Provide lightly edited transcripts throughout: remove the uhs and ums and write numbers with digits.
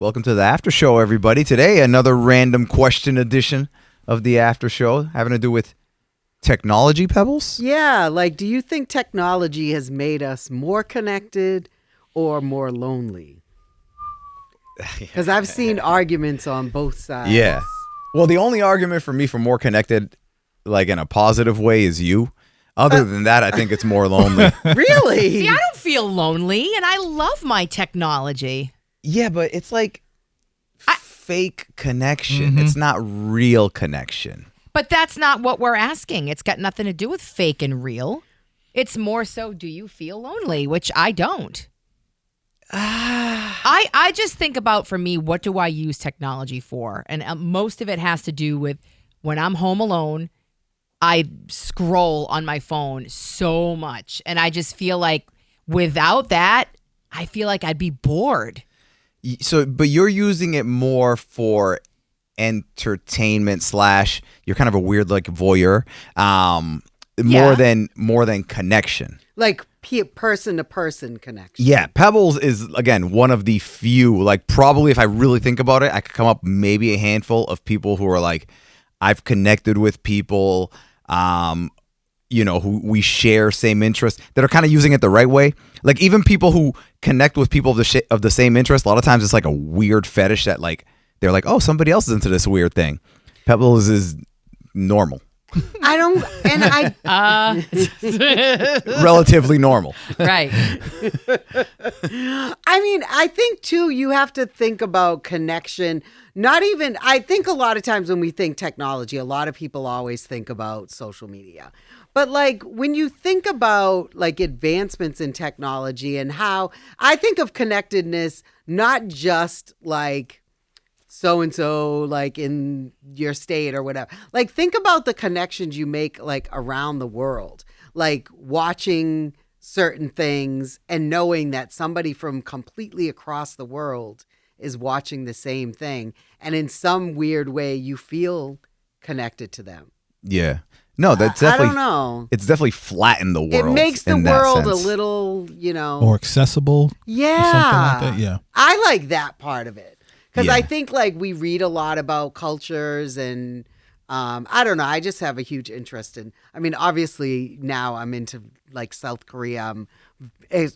Welcome to the after show, everybody. Today, another random question edition of the after show having to do with technology, Pebbles? Yeah, like, do you think technology has made us more connected or more lonely? Because I've seen arguments on both sides. Yeah. Well, the only argument for me for more connected, like in a positive way, is you. Other than that, I think it's more lonely. Really? See, I don't feel lonely, and I love my technology. Yeah, but it's like fake connection. It's not real connection. But that's not what we're asking. It's got nothing to do with fake and real. It's more so, do you feel lonely? Which I don't. I just think about, for me, what do I use technology for? And most of it has to do with when I'm home alone, I scroll on my phone so much. And I just feel like without that, I feel like I'd be bored. So, but you're using it more for entertainment / you're kind of a weird like voyeur, more than connection. Like person to person connection. Yeah, Pebbles is again one of the few. Like probably if I really think about it, I could come up maybe a handful of people who are like I've connected with people. Who we share same interests that are kind of using it the right way. Like even people who connect with people of the same interest, a lot of times it's like a weird fetish that like they're like, oh, somebody else is into this weird thing. Pebbles is normal. I don't, and relatively normal. Right. I mean, I think too, you have to think about connection. I think a lot of times when we think technology, a lot of people always think about social media. But like when you think about like advancements in technology and how I think of connectedness, not just like so-and-so like in your state or whatever. Like think about the connections you make like around the world, like watching certain things and knowing that somebody from completely across the world is watching the same thing. And in some weird way, you feel connected to them. Yeah. No, that's definitely. I don't know. It's definitely flattened the world. It makes the world a little, more accessible. Yeah. Or something like that. Yeah. I like that part of it. Because Yeah. I think like we read a lot about cultures and I don't know. I just have a huge interest in, I mean, obviously now I'm into like South Korea. I'm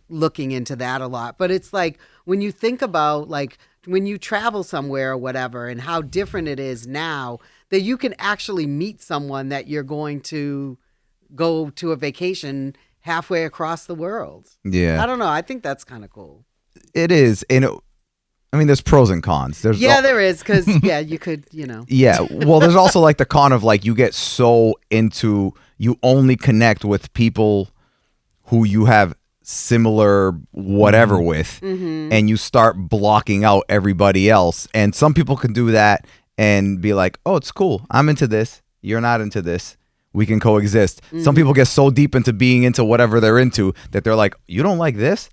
looking into that a lot. But it's like when you think about like when you travel somewhere or whatever and how different it is now that you can actually meet someone that you're going to go to a vacation halfway across the world. Yeah. I don't know. I think that's kind of cool. It is. And there's pros and cons. There is. Because, you could, Yeah. Well, there's also like the con of like you get so into, you only connect with people who you have similar whatever with, and you start blocking out everybody else. And some people can do that and be like, oh, it's cool. I'm into this. You're not into this. We can coexist. Some people get so deep into being into whatever they're into that they're like, you don't like this?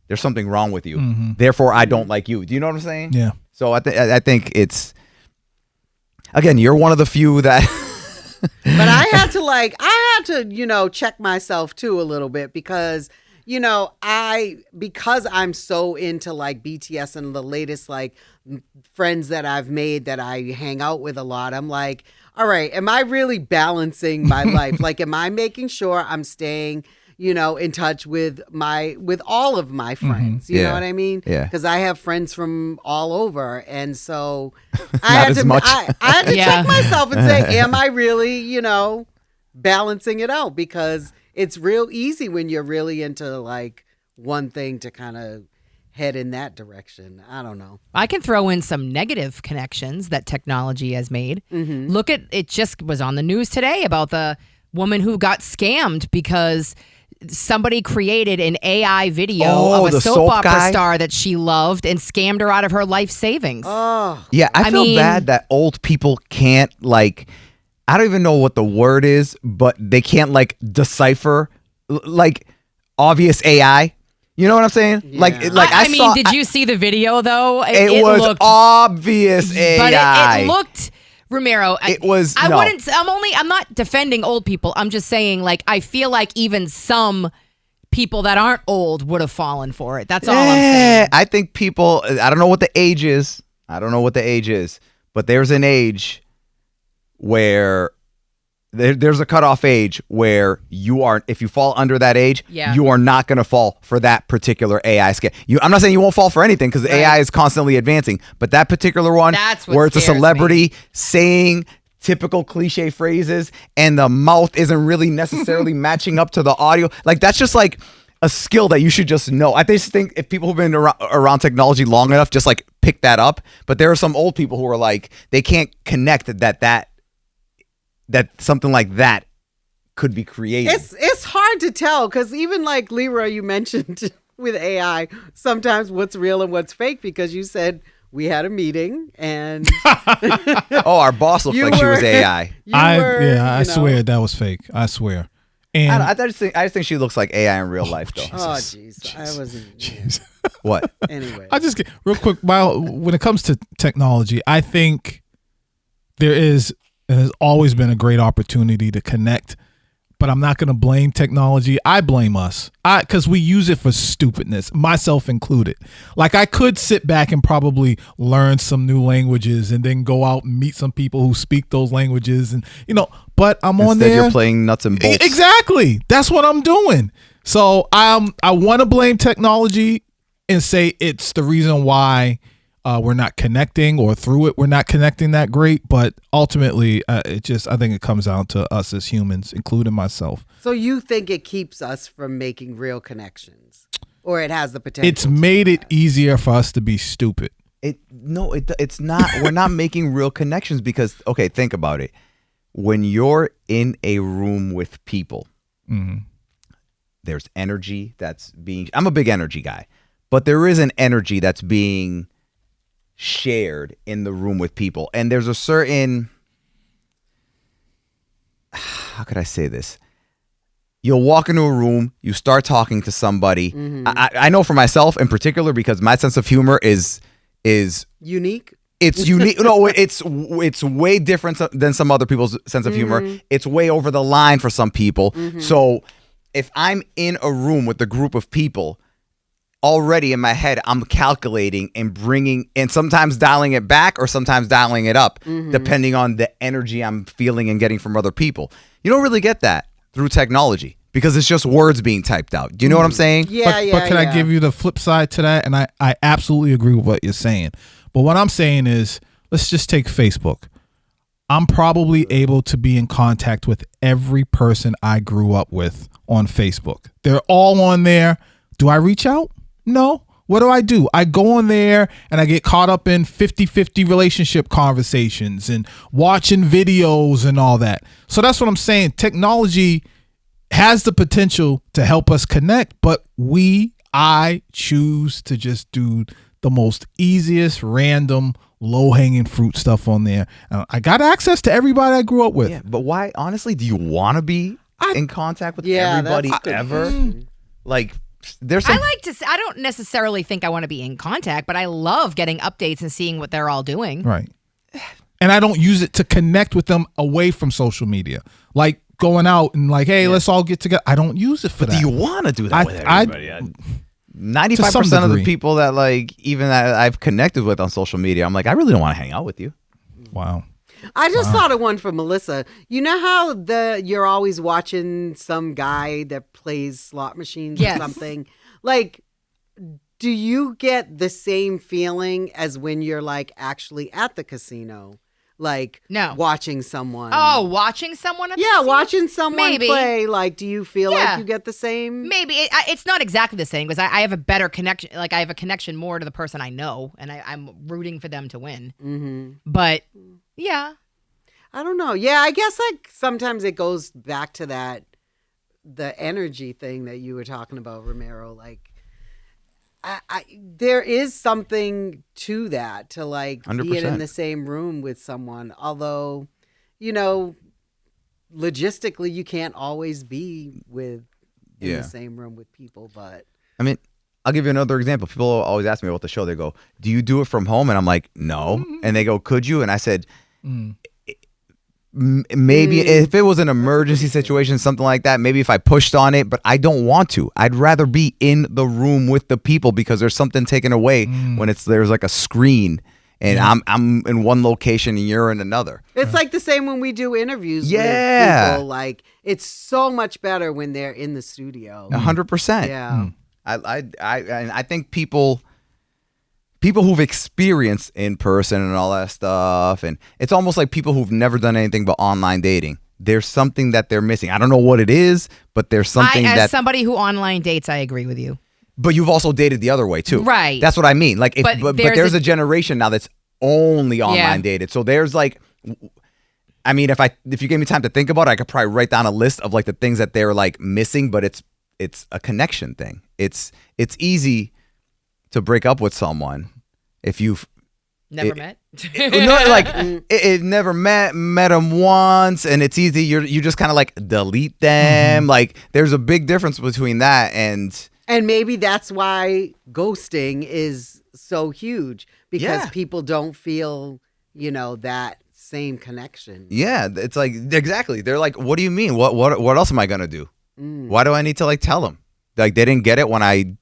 There's something wrong with you. Therefore, I don't like you. Do you know what I'm saying? Yeah. So I think it's, again, you're one of the few that. But I had to, check myself too a little bit because, because I'm so into like BTS and the latest like friends that I've made that I hang out with a lot, I'm like, all right, am I really balancing my life? Like, am I making sure I'm staying, in touch with all of my friends? You know what I mean? Yeah. Because I have friends from all over. And so I had to check myself and say, am I really, balancing it out? Because it's real easy when you're really into like one thing to kind of head in that direction. I don't know. I can throw in some negative connections that technology has made. Look at, it just was on the news today about the woman who got scammed because somebody created an AI video of a soap opera star that she loved and scammed her out of her life savings. Oh. Yeah, I feel bad that old people can't like, I don't even know what the word is, but they can't like decipher like obvious AI. You know what I'm saying? Yeah. Like did you see the video though? It was looked obvious AI. But it looked, Ramiro. It was. I'm not defending old people. I'm just saying, like, I feel like even some people that aren't old would have fallen for it. That's all I'm saying. I think people, I don't know what the age is. But there's an age where there's a cutoff age where if you fall under that age, you are not going to fall for that particular AI scam. I'm not saying you won't fall for anything because AI is constantly advancing, but that particular one where it's a celebrity saying typical cliche phrases and the mouth isn't really necessarily matching up to the audio, like that's just like a skill that you should just know. I just think if people who've been around technology long enough just like pick that up, but there are some old people who are like, they can't connect that something like that could be created. It's hard to tell because even like Leroy, you mentioned with AI, sometimes what's real and what's fake because you said we had a meeting and our boss looked like she was AI. I swear that was fake. I swear. And I just think she looks like AI in real life though. Oh jeez, I wasn't. Jeez. What? Anyway, I just get real quick. When it comes to technology, I think there has always been a great opportunity to connect, but I'm not going to blame technology. I blame us. Because we use it for stupidness, myself included. Like I could sit back and probably learn some new languages and then go out and meet some people who speak those languages, and but I'm on there. Instead, you're playing nuts and bolts. Exactly. That's what I'm doing. So I want to blame technology and say it's the reason why we're not connecting, or through it we're not connecting that great. But ultimately, I think it comes down to us as humans, including myself. So you think it keeps us from making real connections, or it has the potential? It's made it easier for us to be stupid. It's not. We're not making real connections because, okay, think about it. When you're in a room with people, there's energy that's being. I'm a big energy guy, but there is an energy that's being shared in the room with people, and there's a certain, how could I say this? You'll walk into a room, you start talking to somebody. I know for myself in particular, because my sense of humor is unique. It's unique. No, it's way different than some other people's sense of humor. It's way over the line for some people. So if I'm in a room with a group of people, already in my head, I'm calculating and bringing, and sometimes dialing it back or sometimes dialing it up, depending on the energy I'm feeling and getting from other people. You don't really get that through technology because it's just words being typed out. Do you know what I'm saying? But can I give you the flip side to that? And I absolutely agree with what you're saying. But what I'm saying is, let's just take Facebook. I'm probably able to be in contact with every person I grew up with on Facebook. They're all on there. Do I reach out? No. What do? I go on there and I get caught up in 50-50 relationship conversations and watching videos and all that. So that's what I'm saying. Technology has the potential to help us connect, but I choose to just do the most easiest, random, low-hanging fruit stuff on there. I got access to everybody I grew up with. Yeah, but why, honestly, do you want to be in contact with everybody ever? Like, there's some... I don't necessarily think I want to be in contact, but I love getting updates and seeing what they're all doing. Right. And I don't use it to connect with them away from social media. Like going out and like, hey, let's all get together. I don't use it for that. Do you want to do that with everybody? 95% of the people that that I've connected with on social media, I'm like, I really don't want to hang out with you. Wow. I just thought of one for Melissa. You know how you're always watching some guy that plays slot machines or something? Like, do you get the same feeling as when you're like actually at the casino? Like, no, watching someone. Oh, watching someone at the casino? Watching someone Maybe. Play. Like, do you feel like you get the same? Maybe. It's not exactly the same because I have a better connection. Like, I have a connection more to the person I know, and I'm rooting for them to win. But, yeah. I don't know. Yeah, I guess like sometimes it goes back to the energy thing that you were talking about, Romero. Like, there is something to that, to like 100%. being in the same room with someone. Although, logistically, you can't always be in the same room with people. But I mean, I'll give you another example. People always ask me about the show. They go, "Do you do it from home?" And I'm like, "No." And they go, "Could you?" And I said, maybe if it was an emergency situation, something like that, maybe if I pushed on it, but I don't want to. I'd rather be in the room with the people because there's something taken away when there's like a screen and I'm in one location and you're in another. It's like the same when we do interviews with people. Like, it's so much better when they're in the studio. 100%. Yeah. I think people who've experienced in person and all that stuff, and it's almost like people who've never done anything but online dating. There's something that they're missing. I don't know what it is, but there's something as that somebody who online dates, I agree with you. But you've also dated the other way too. Right. That's what I mean. Like, but there's a generation now that's only online dated. So there's like, I mean, if you gave me time to think about it, I could probably write down a list of like the things that they're like missing. But it's a connection thing. It's easy to break up with someone if you've never met. No, like it never met them once, and it's easy. You just kind of like delete them. Like, there's a big difference between that and maybe that's why ghosting is so huge, because people don't feel, that same connection. Yeah, it's like, exactly. They're like, what do you mean? What else am I gonna do? Why do I need to like tell them? Like, they didn't get it when I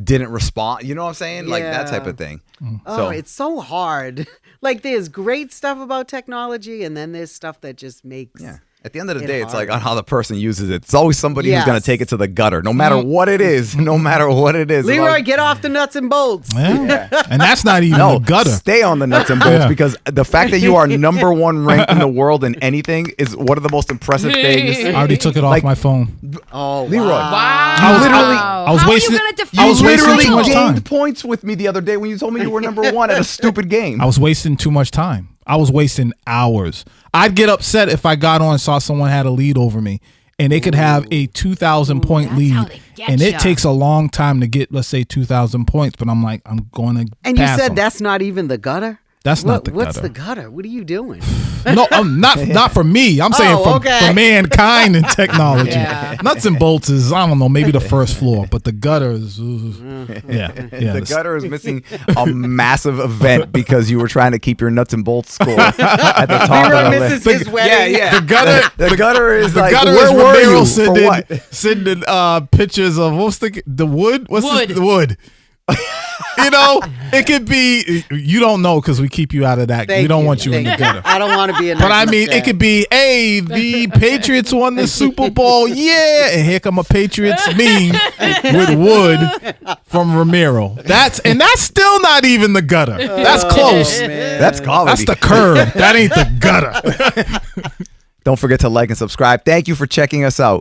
didn't respond. You know what I'm saying? Like, that type of thing. Oh, it's so hard. Like, there's great stuff about technology, and then there's stuff that just makes At the end of the it day, it's like on hard. how the person uses it. It's always somebody who's going to Yes. take it to the gutter, no matter what it is. No matter what it is. Leroy, Like, get off the nuts and bolts. Yeah. And that's not even no, the gutter. stay on the nuts and bolts, Yeah. because the fact that you are number one ranked in the world in anything is one of the most impressive things. I already took it off Like, my phone. Oh, Leroy. Wow. I was literally- I was How wasting. are you going to I defend was You wasting literally too much time. gained points with me the other day when you told me you were number one at a stupid game. I was wasting too much time. I was wasting hours. I'd get upset if I got on and saw someone had a lead over me, and they could have a 2,000 point that's lead, how they get and ya. it takes a long time to get, let's say, 2,000 points. But I'm like, I'm going to. And you pass said them. that's not even the gutter? That's not the What's gutter. the gutter? What are you doing? No, I'm not for me. I'm saying Oh, for okay. mankind and technology. Yeah. Nuts and bolts is, I don't know, maybe the first floor, but the gutter is, yeah. The gutter is missing a massive event because you were trying to keep your nuts and bolts score at the top Leroy of the misses list. his wedding. Yeah. The gutter. The gutter is The like, gutter where is were Ramiro you? For what? sending pictures of what's the wood? What's Wood. The wood? It could be, you don't know because we keep you out of that. Thank We don't want you in Thank the gutter. I don't want to be in But I mean, it could be, hey, the Patriots won the Super Bowl, yeah, and here come a Patriots meme with wood from Ramiro. That's still not even the gutter. That's close. That's comedy. That's the curve. That ain't the gutter. Don't forget to like and subscribe. Thank you for checking us out.